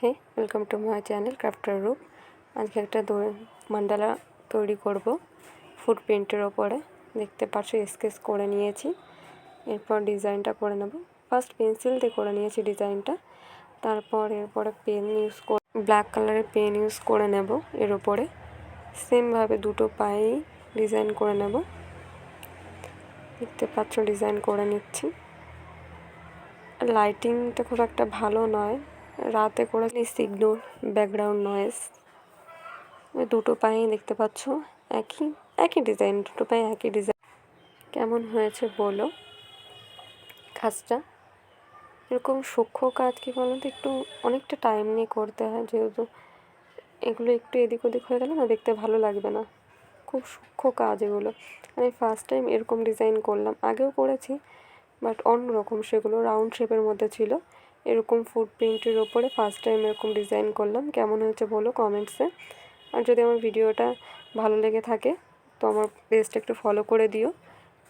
Hey welcome to my channel crafter Roop. আজকে একটা মান্ডালা তৈরি করব ফুড প্রিন্টের ওপরে। দেখতে পাচ্ছ স্কেচ করে নিয়েছি, এরপর ডিজাইনটা করে নেব। ফার্স্ট পেন্সিল দিয়ে করে নিয়েছি ডিজাইনটা, তারপর এরপরে পেন ইউজ করে ব্ল্যাক কালারের পেন ইউজ করে নেব। এর ওপরে সেমভাবে দুটো পায়েই ডিজাইন করে নেব। দেখতে পাচ্ছ ডিজাইন করে নিচ্ছি। লাইটিংটা খুব একটা ভালো নয়, রাতে করে সিগন্যাল ব্যাকগ্রাউন্ড নয়েজ। দুটো পায়ে দেখতে পাচ্ছ একই ডিজাইন, দুটো পায়ে একই ডিজাইন। কেমন হয়েছে বলো কাজটা? এরকম সূক্ষ্ম কাজ কি বলো তো, একটু অনেকটা টাইম নিয়ে করতে হয়, যেহেতু এগুলো একটু এদিক ওদিক হয়ে গেলে না দেখতে ভালো লাগবে না। খুব সূক্ষ্ম কাজ এগুলো। আমি ফার্স্ট টাইম এরকম ডিজাইন করলাম, আগেও করেছি বাট অন্যরকম, সেগুলো রাউন্ড শেপের মধ্যে ছিল। এরকম ফুড প্রিন্টের ওপরে ফার্স্ট টাইম এরকম ডিজাইন করলাম। কেমন হয়েছে বলো কমেন্টসে। আর যদি আমার ভিডিওটা ভালো লেগে থাকে তো আমার পেজটা একটু ফলো করে দিও,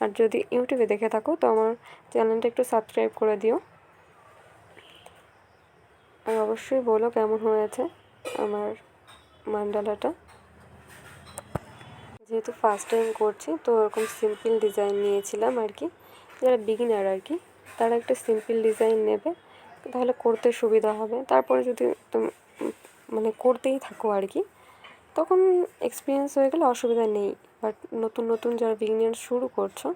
আর যদি ইউটিউবে দেখে থাকো তো আমার চ্যানেলটা একটু সাবস্ক্রাইব করে দিও। আর অবশ্যই বলো কেমন হয়েছে আমার মান্ডালাটা। যেহেতু ফার্স্ট টাইম করছি তো এরকম সিম্পল ডিজাইন নিয়েছিলাম আর কি। যারা বিগিনার আর কি, তারা একটা সিম্পল ডিজাইন নেবে, তাহলে করতে সুবিধা হবে। তারপরে যদি মানে করতেই থাকো আর কি, তখন এক্সপিরিয়েন্স হয়ে গেলে অসুবিধা নেই। বাট নতুন নতুন যারা বিগিনার শুরু করছো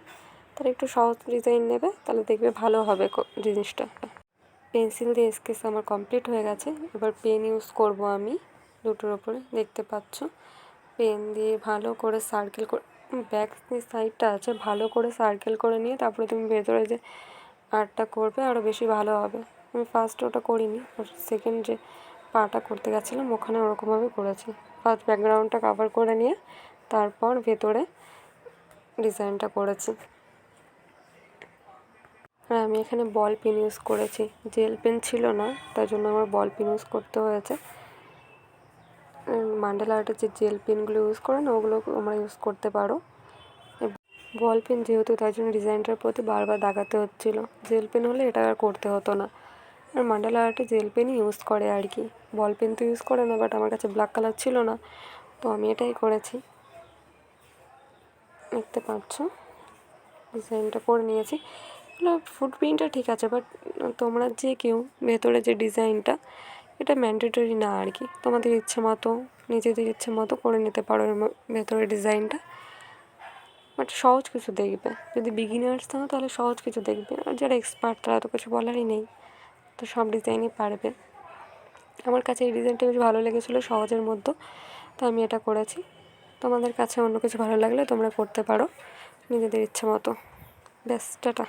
তারা একটু সহজ ডিজাইন নেবে, তাহলে দেখবে ভালো হবে জিনিসটা। পেন্সিল দিয়ে স্কেচ আমার কমপ্লিট হয়ে গেছে। এবার পেন ইউজ করব আমি দুটোর ওপরে। দেখতে পাচ্ছ পেন দিয়ে ভালো করে সার্কেল করে, ব্যাক সাইডটা আছে ভালো করে সার্কেল করে নিয়ে তারপরে তুমি ভেতরে যে আর্টটা করবে আরও বেশি ভালো হবে। আমি ফার্স্ট ওটা করিনি, সেকেন্ড যে পাটা করতে গেছিলাম ওখানে ওরকমভাবে করেছি। ফার্স্ট ব্যাকগ্রাউন্ডটা কভার করে নিয়ে তারপর ভেতরে ডিজাইনটা করেছি। আর আমি এখানে বল পেন ইউজ করেছি, জেল পেন ছিল না, তাই জন্য আমার বল পেন ইউজ করতে হয়েছে। মান্ডালা আর্টের যে জেল পেনগুলো ইউজ করে না, ওগুলো আমরা ইউজ করতে পারো। বল পেন যেহেতু, তাই জন্য ডিজাইনটার প্রতি বারবার দাগাতে হচ্ছিল। জেল পেন হলে এটা আর করতে হতো না। আর মান্ডালা আর্টে জেল পেনই ইউজ করে আর কি, বল পেন তো ইউজ করে না। বাট আমার কাছে ব্ল্যাক কালার ছিল না, তো আমি এটাই করেছি। দেখতে পাচ্ছ ডিজাইনটা করে নিয়েছি। এগুলো ফুড প্রিন্টটা ঠিক আছে, বাট তোমরা যে কেউ ভেতরে যে ডিজাইনটা, এটা ম্যান্ডেটরি না আর কি। তোমাদের ইচ্ছে মতো নিজেদের ইচ্ছে মতো করে নিতে পারো এর ভেতরে ডিজাইনটা। বাট সহজ কিছু দেখবে, যদি বিগিনার্স থাকো তাহলে সহজ কিছু দেখবে, আর যারা এক্সপার্ট তারা তো কিছু বলারই নেই, তো সব ডিজাইনই পারবে। আমার কাছে এই ডিজাইনটা বেশ ভালো লেগেছিলো, সহজের মধ্যে, তো আমি এটা করেছি। তোমাদের কাছে অন্য কিছু ভালো লাগলে তোমরা করতে পারো নিজেদের ইচ্ছে মতো। ব্যাস, টাটা।